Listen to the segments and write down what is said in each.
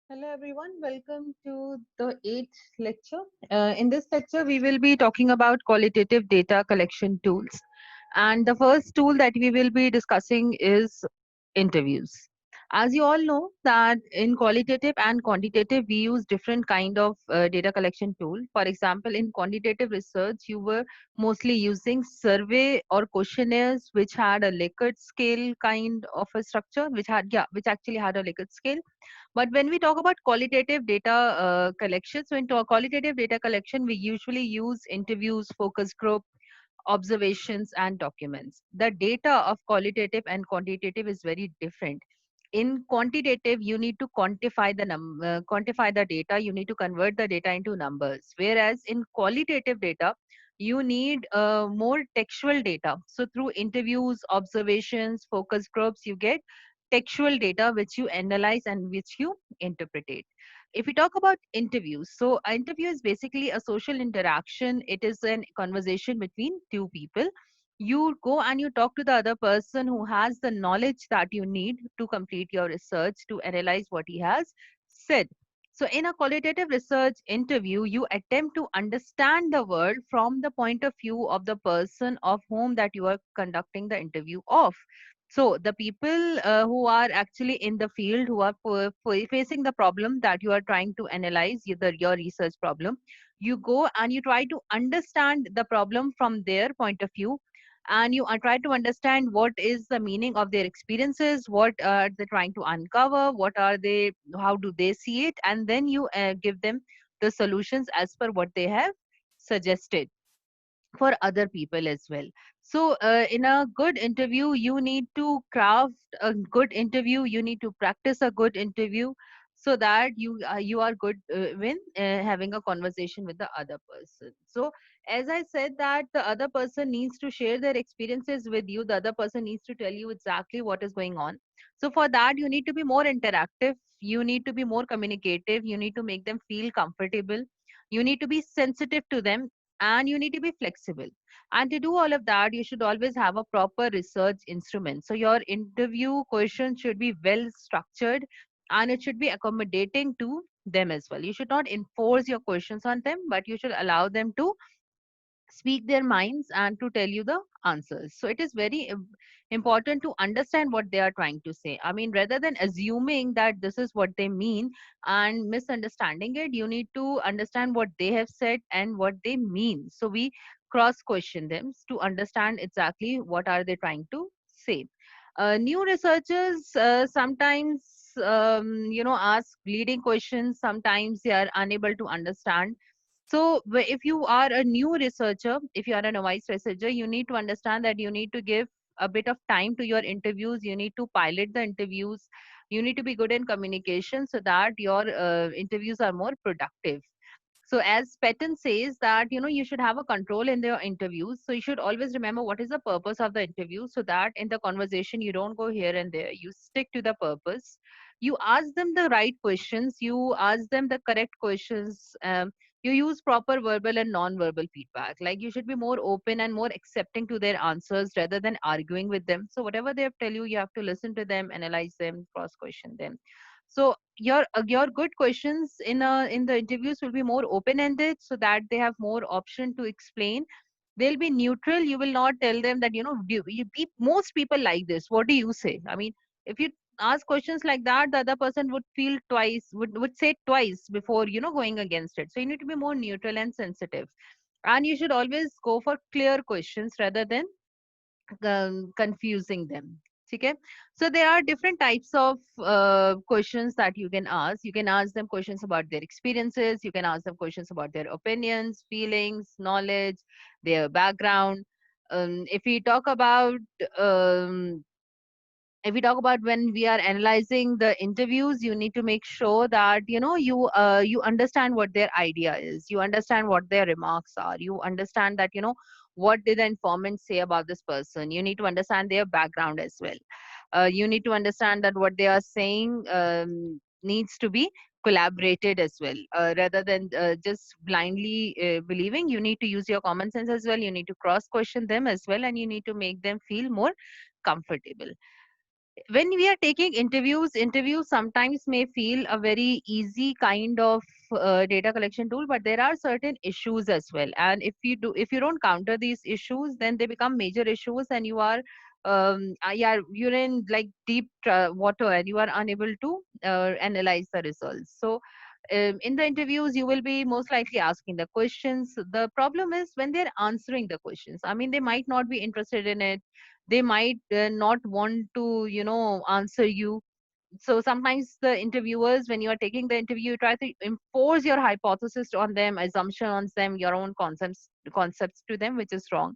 Hello everyone, welcome to the eighth lecture. In this lecture, we will be talking about qualitative data collection tools. And the first tool that we will be discussing is interviews. As you all know that in qualitative and quantitative, we use different kind of data collection tool. For example, in quantitative research, you were mostly using survey or questionnaires, which had a Likert scale kind of a structure, which actually had a Likert scale. But when we talk about qualitative data collection, so in qualitative data collection, we usually use interviews, focus group, observations, and documents. The data of qualitative and quantitative is very different. In quantitative, you need to quantify the data. You need to convert the data into numbers. Whereas in qualitative data, you need more textual data. So through interviews, observations, focus groups, you get textual data which you analyze and which you interpret. If we talk about interviews, so an interview is basically a social interaction. It is a conversation between two people. You go and you talk to the other person who has the knowledge that you need to complete your research, to analyze what he has said. So in a qualitative research interview, you attempt to understand the world from the point of view of the person of whom that you are conducting the interview of. So the people who are actually in the field, who are facing the problem that you are trying to analyze, either your research problem, you go and you try to understand the problem from their point of view, and you try to understand what is the meaning of their experiences, what are they trying to uncover, what are they, how do they see it, and then you give them the solutions as per what they have suggested for other people as well. So, in a good interview, you need to craft a good interview. You need to practice a good interview so that you are good when having a conversation with the other person. So, as I said, that the other person needs to share their experiences with you. The other person needs to tell you exactly what is going on. So, for that, you need to be more interactive. You need to be more communicative. You need to make them feel comfortable. You need to be sensitive to them, and you need to be flexible. And to do all of that, you should always have a proper research instrument. So your interview questions should be well structured, and it should be accommodating to them as well. You should not enforce your questions on them, but you should allow them to speak their minds and to tell you the answers. So it is very important to understand what they are trying to say. I mean, rather than assuming that this is what they mean and misunderstanding it, you need to understand what they have said and what they mean. So we cross question them to understand exactly what are they trying to say. New researchers sometimes ask leading questions. Sometimes they are unable to understand. So, if you are a new researcher, if you are a novice researcher, you need to understand that you need to give a bit of time to your interviews. You need to pilot the interviews. You need to be good in communication so that your interviews are more productive. So as Patton says that you should have a control in the interviews. So you should always remember what is the purpose of the interview, so that in the conversation you don't go here and there. You stick to the purpose. You ask them the right questions. You ask them the correct questions. You use proper verbal and non-verbal feedback. Like, you should be more open and more accepting to their answers rather than arguing with them. So whatever they tell you, you have to listen to them, analyze them, cross question them. So your good questions in the interviews will be more open ended, so that they have more option to explain. They'll be neutral. You will not tell them that most people like this, what do you say? I mean, if you ask questions like that, the other person would feel twice, would say twice before going against it. So you need to be more neutral and sensitive, and you should always go for clear questions rather than confusing them. Okay, so there are different types of questions that you can ask. You can ask them questions about their experiences. You can ask them questions about their opinions, feelings, knowledge, their background. If we talk about um, when we are analyzing the interviews, you need to make sure that you understand what their idea is. You understand what their remarks are. You understand that what did the informant say about this person. You need to understand their background as well. You need to understand that what they are saying needs to be collaborated as well, rather than just blindly believing. You need to use your common sense as well. You need to cross question them as well, and you need to make them feel more comfortable. When we are taking interviews sometimes may feel a very easy kind of data collection tool, but there are certain issues as well. And if you don't counter these issues, then they become major issues, and you are yeah, you're in like deep water, and you are unable to analyze the results. So in the interviews, you will be most likely asking the questions. The problem is when they're answering the questions. I mean, they might not be interested in it. They might not want to, answer you. So sometimes the interviewers, when you are taking the interview, you try to impose your hypothesis on them, assumption on them, your own concepts to them, which is wrong.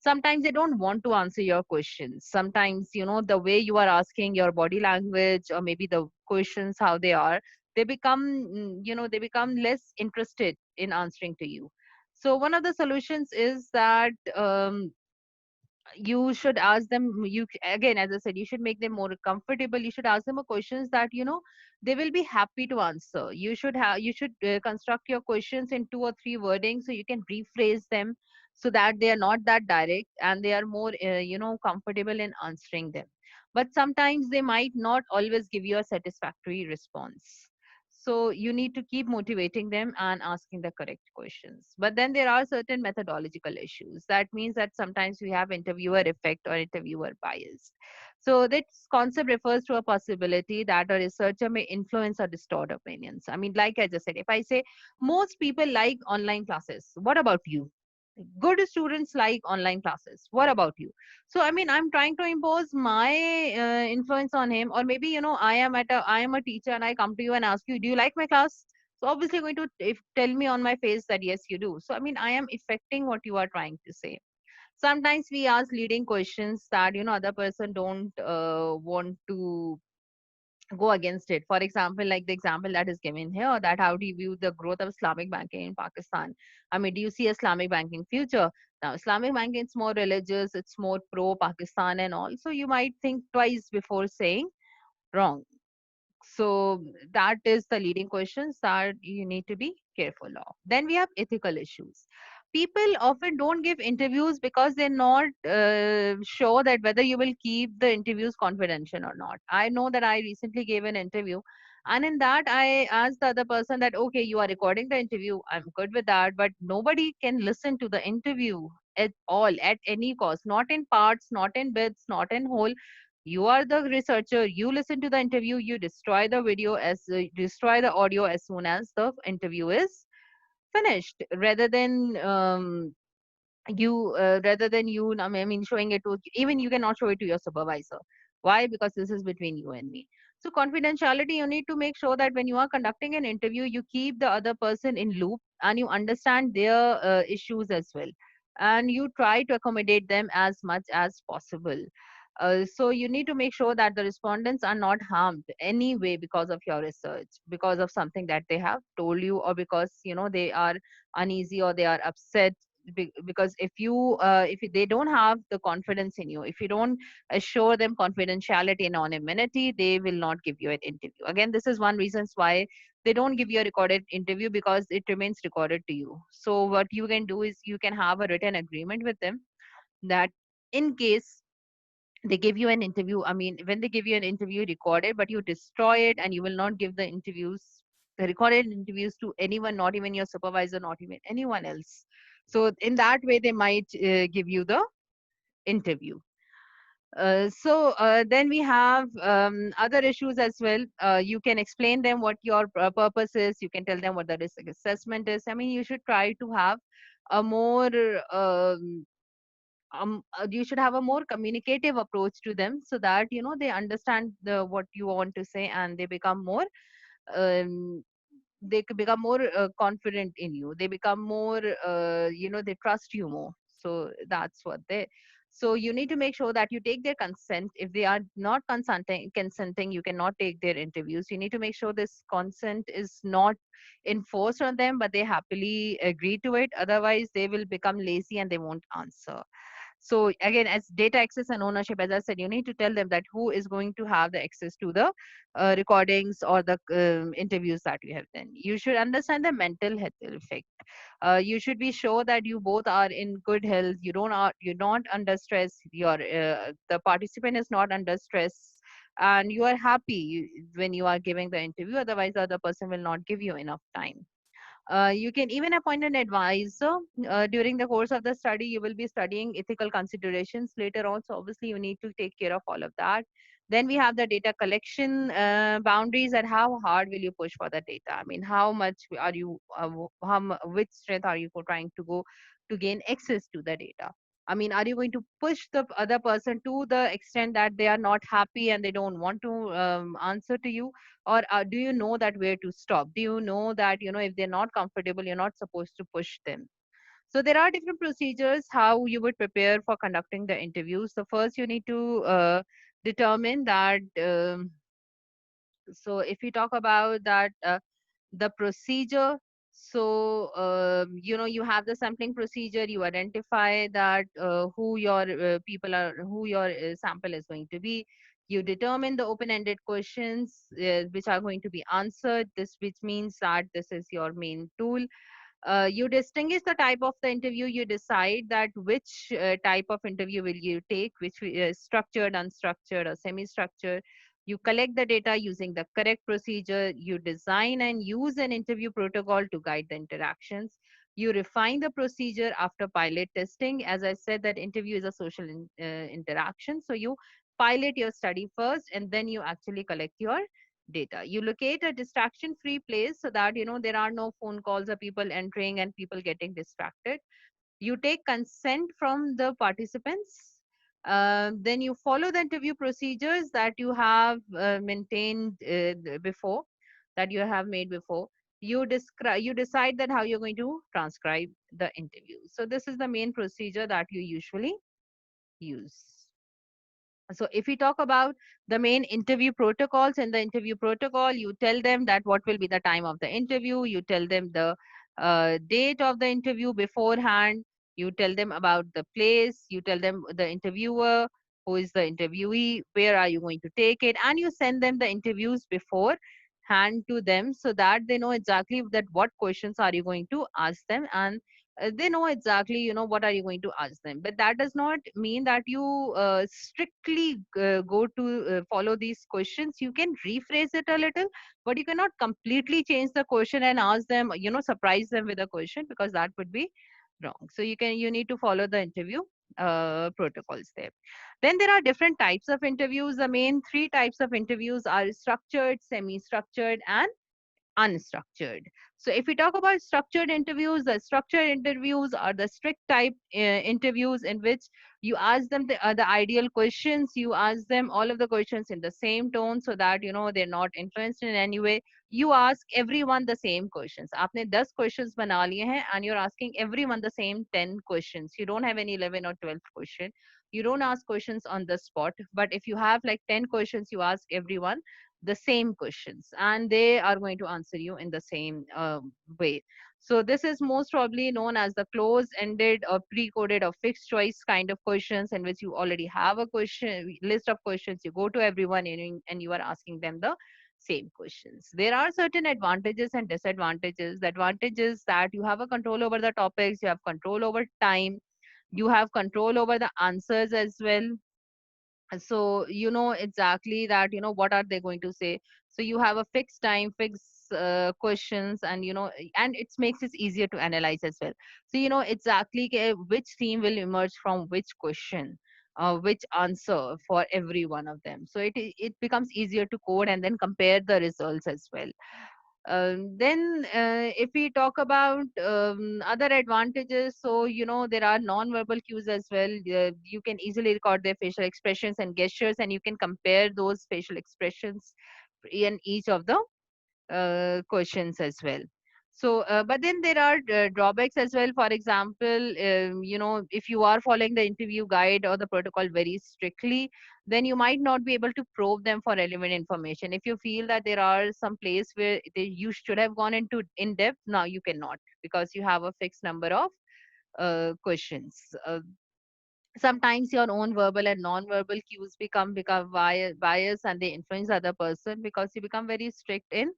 Sometimes they don't want to answer your questions. Sometimes, the way you are asking, your body language, or maybe the questions how they are, they become they become less interested in answering to you. So one of the solutions is that you should ask them, again, as I said, you should make them more comfortable. You should ask them a questions that they will be happy to answer. You should construct your questions in two or three wordings, so you can rephrase them, so that they are not that direct, and they are more comfortable in answering them. But sometimes they might not always give you a satisfactory response. So you need to keep motivating them and asking the correct questions. But then there are certain methodological issues. That means that sometimes we have interviewer effect or interviewer bias. So this concept refers to a possibility that a researcher may influence or distort opinions. I mean, like I just said, if I say most people like online classes, what about you? Good students like online classes. What about you? So I mean, I'm trying to impose my influence on him. Or maybe, I am a teacher, and I come to you and ask you, do you like my class? So obviously going to if tell me on my face that yes, you do. So I mean, I am affecting what you are trying to say. Sometimes we ask leading questions that other person don't want to go against it. For example, like the example that is given here, that how do you view the growth of Islamic banking in Pakistan? I mean, do you see Islamic banking future? Now, Islamic banking is more religious, it's more pro Pakistan and all. So you might think twice before saying wrong. So that is the leading questions that you need to be careful of. Then we have ethical issues. People often don't give interviews because they're not sure that whether you will keep the interviews confidential or not. I know that I recently gave an interview, and in that I asked the other person that, okay, you are recording the interview. I'm good with that, but nobody can listen to the interview at all, at any cost, not in parts, not in bits, not in whole. You are the researcher. You listen to the interview. You destroy the video as destroy the audio as soon as the interview is finished, rather than you, I mean, showing it to, even you cannot show it to your supervisor. Why? Because this is between you and me. So confidentiality, you need to make sure that when you are conducting an interview, you keep the other person in loop, and you understand their issues as well, and you try to accommodate them as much as possible. So you need to make sure that the respondents are not harmed anyway because of your research, because of something that they have told you, or because they are uneasy or they are upset. Because if they don't have the confidence in you, if you don't assure them confidentiality and anonymity, they will not give you an interview. Again, this is one reasons why they don't give you a recorded interview, because it remains recorded to you. So what you can do is you can have a written agreement with them that in case they give you an interview, I mean, when they give you an interview recorded, but you destroy it, and you will not give the recorded interviews to anyone, not even your supervisor, not even anyone else. So in that way they might give you the interview. Then we have other issues as well. You can explain them what your purpose is. You can tell them what the risk assessment is. I mean, you should try to have a more you should have a more communicative approach to them, so that they understand what you want to say, and they become more um, they could become more confident in you. They become more they trust you more. So that's what they so you need to make sure that you take their consent. If they are not consenting, you cannot take their interviews. You need to make sure this consent is not enforced on them, but they happily agree to it. Otherwise they will become lazy and they won't answer. So again, as data access and ownership, as I said, you need to tell them that who is going to have the access to the recordings or the interviews that you have done. You should understand the mental health effect. You should be sure that you both are in good health. You're not under stress. The participant is not under stress. and you are happy when you are giving the interview. Otherwise, the other person will not give you enough time. You can even appoint an advisor. During the course of the study, you will be studying ethical considerations later on. So obviously, you need to take care of all of that. Then we have the data collection boundaries, and how hard will you push for the data? I mean, how much are you, which strength are you trying to go to gain access to the data? I mean, are you going to push the other person to the extent that they are not happy and they don't want to answer to you? Or do you know that where to stop? Do you know that, if they're not comfortable, you're not supposed to push them? So there are different procedures how you would prepare for conducting the interview. So first you need to determine that, so if you talk about that, the procedure, so you have the sampling procedure. You identify that who your people are, who your sample is going to be. You determine the open-ended questions which are going to be answered, this which means that this is your main tool. You distinguish the type of the interview. You decide that which type of interview will you take, which is structured, unstructured, or semi-structured. You collect the data using the correct procedure. You design and use an interview protocol to guide the interactions. You refine the procedure after pilot testing. As I said, that interview is a social interaction. So you pilot your study first, and then you actually collect your data. You locate a distraction free place so that there are no phone calls or people entering and people getting distracted. You take consent from the participants. Then you follow the interview procedures that you have maintained before, that you have made before. You decide that how you're going to transcribe the interview. So this is the main procedure that you usually use. So if we talk about the main interview protocols, in the interview protocol, you tell them that what will be the time of the interview. You tell them the date of the interview beforehand. You tell them about the place. You tell them the interviewer, who is the interviewee, where are you going to take it, and you send them the interviews beforehand to them so that they know exactly that what questions are you going to ask them, and they know exactly what are you going to ask them. But that does not mean that you strictly go to follow these questions. You can rephrase it a little, but you cannot completely change the question and ask them, surprise them with a question, because that would be wrong. So you need to follow the interview protocols there. Then there are different types of interviews. The main three types of interviews are structured, semi structured, and unstructured. So if we talk about structured interviews, the structured interviews are the strict type interviews in which you ask them the ideal questions. You ask them all of the questions in the same tone so that they're not influenced in any way. You ask everyone the same questions. आपने 10 questions बना लिए हैं and you're asking everyone the same 10 questions. You don't have any 11 or 12th question. You don't ask questions on the spot. But if you have like 10 questions, you ask everyone the same questions and they are going to answer you in the same way. So this is most probably known as the closed ended or pre-coded or fixed choice kind of questions, in which you already have a question list of questions. You go to everyone and you are asking them the same questions. There are certain advantages and disadvantages. The advantage is that you have a control over the topics, you have control over time, you have control over the answers as well. So you know exactly that what are they going to say. So you have a fixed time, fixed questions, and and it makes it easier to analyze as well. So you know exactly which theme will emerge from which question, which answer for every one of them. So it becomes easier to code and then compare the results as well. Then, if we talk about other advantages, so there are non-verbal cues as well. You can easily record their facial expressions and gestures, and you can compare those facial expressions in each of the questions as well. So, but then there are drawbacks as well. For example, if you are following the interview guide or the protocol very strictly, then you might not be able to probe them for relevant information. If you feel that there are some place where you should have gone into in depth, now you cannot, because you have a fixed number of questions. Sometimes your own verbal and non-verbal cues become bias, and they influence other person because you become very strict in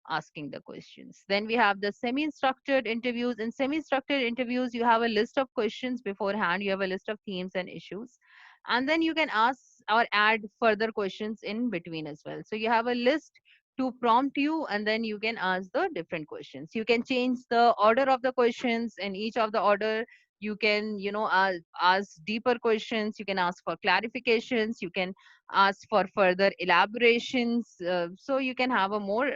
asking the questions. Then we have the semi-structured interviews. In semi-structured interviews, you have a list of questions beforehand. You have a list of themes and issues, and then you can or add further questions in between as well. So you have a list to prompt you, and then you can ask the different questions. You can change the order of the questions in each of the order. You can, ask deeper questions. You can ask for clarifications. You can ask for further elaborations. So you can have a more,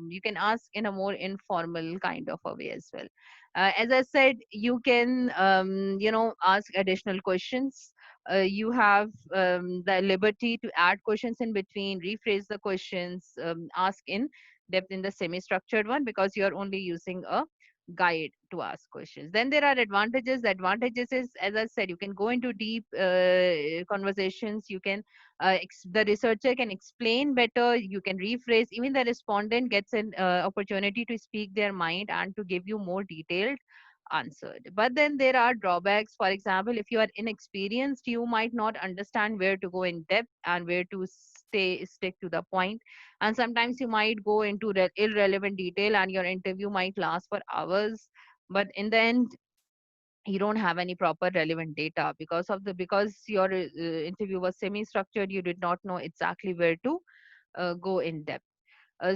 you can ask in a more informal kind of a way as well. As I said, you can, ask additional questions. You have the liberty to add questions in between, rephrase the questions, ask in depth in the semi-structured one, because you're only using a guide to ask questions. Then there are advantages. The advantages is, as I said, you can go into deep conversations. You can, the researcher can explain better. You can rephrase. Even the respondent gets an opportunity to speak their mind and to give you more detailed answered. But then there are drawbacks. For example, if you are inexperienced, you might not understand where to go in depth and where to stick to the point. And sometimes you might go into irrelevant detail, and your interview might last for hours. But in the end, you don't have any proper relevant data because your interview was semi structured. You did not know exactly where to go in depth.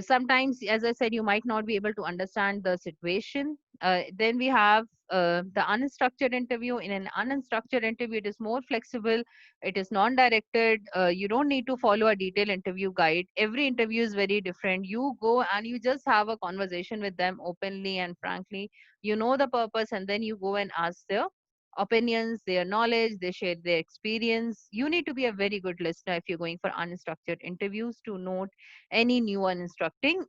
Sometimes, as I said, you might not be able to understand the situation. Then we have the unstructured interview. In an unstructured interview, it is more flexible, it is non-directed. You don't need to follow a detailed interview guide. Every interview is very different. You go and you just have a conversation with them openly and frankly. You know the purpose, and then you go and ask their opinions, their knowledge, they share their experience. You need to be a very good listener if you're going for unstructured interviews to note any new and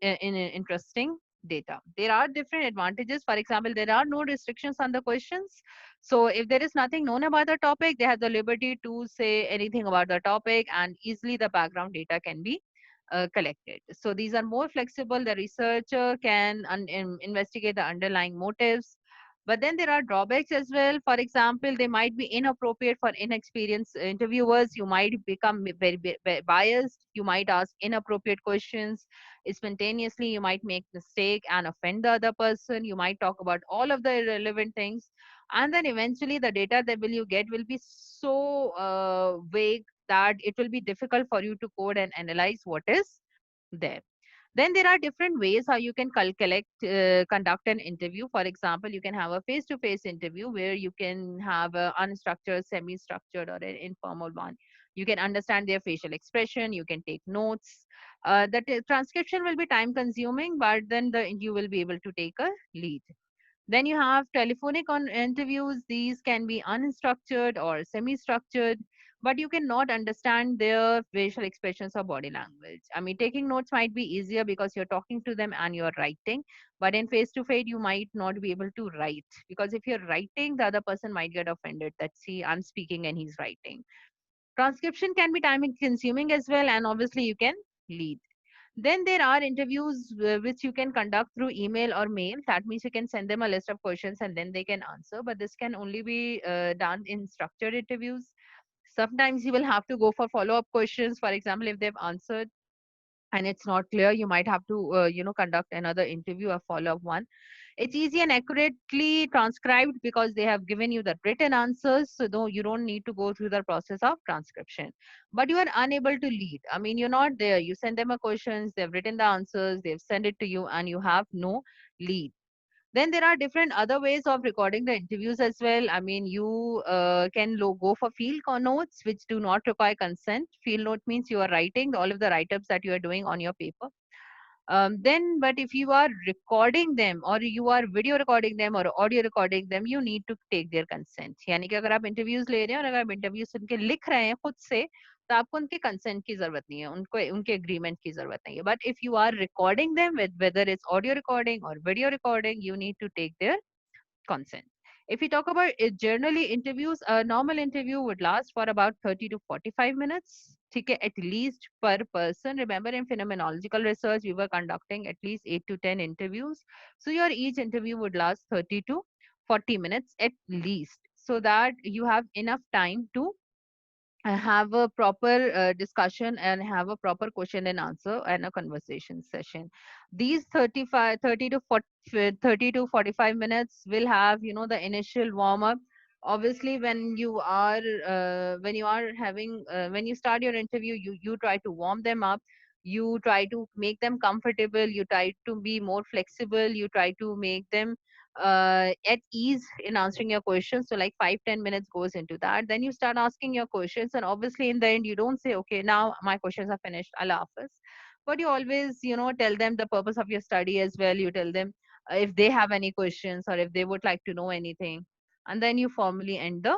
interesting data. There are different advantages. For example, there are no restrictions on the questions. So if there is nothing known about the topic, they have the liberty to say anything about the topic, and easily the background data can be collected. So these are more flexible. The researcher can investigate the underlying motives. But then there are drawbacks as well. For example, they might be inappropriate for inexperienced interviewers. You might become very biased. You might ask inappropriate questions spontaneously. You might make mistake and offend the other person. You might talk about all of the irrelevant things, and then eventually the data that will you get will be so vague that it will be difficult for you to code and analyze what is there. Then there are different ways how you can conduct an interview. For example, you can have a face-to-face interview where you can have a unstructured, semi-structured, or an informal one. You can understand their facial expression. You can take notes. The transcription will be time-consuming, but then you will be able to take a lead. Then you have telephonic on interviews. These can be unstructured or semi-structured, but you cannot understand their facial expressions or body language. I mean, taking notes might be easier because you're talking to them and you're writing, but in face-to-face, you might not be able to write, because if you're writing, the other person might get offended that, see, I'm speaking and he's writing. Transcription can be time consuming as well, and obviously you can lead. Then there are interviews which you can conduct through email or mail. That means you can send them a list of questions and then they can answer. But this can only be done in structured interviews. Sometimes you will have to go for follow up questions. For example, if they've answered and it's not clear, you might have to conduct another interview, a follow up one. It's easy and accurately transcribed because they have given you the written answers, so though you don't need to go through the process of transcription. But you are unable to lead. I mean, you're not there. You send them a questions, they've written the answers, they've sent it to you, and you have no lead. Then there are different other ways of recording the interviews as well. I mean, you can go for notes, which do not require consent. Field note means you are writing all of the write-ups that you are doing on your paper. Then, but if you are recording them or you are video recording them or audio recording them, you need to take their consent. यानी कि अगर आप interviews ले रहे हैं और अगर आप interviews सुन के लिख रहे हैं खुद से, तो आपको उनके consent की जरूरत नहीं है, उनको उनके agreement की जरूरत नहीं है. But if you are recording them with whether it's audio recording or video recording, you need to take their consent. If we talk about generally interviews, a normal interview would last for about 30 to 45 minutes. ठीक है, at least per person. Remember, in phenomenological research, we were conducting at least 8 to 10 interviews. So your each interview would last 30 to 40 minutes at least, so that you have enough time to have a proper discussion and have a proper question and answer and a conversation session. These 30 to 40, 30 to 45 minutes will have, the initial warm up obviously when you start your interview, you try to warm them up, you try to make them comfortable, you try to be more flexible, you try to make them at ease in answering your questions. So like 5-10 minutes goes into that. Then you start asking your questions, and obviously in the end you don't say, okay, now my questions are finished, Allah Hafiz. But you always, tell them the purpose of your study as well. You tell them if they have any questions or if they would like to know anything, and then you formally end the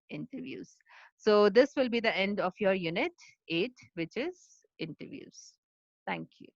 interviews. So this will be the end of your unit 8, which is interviews. Thank you.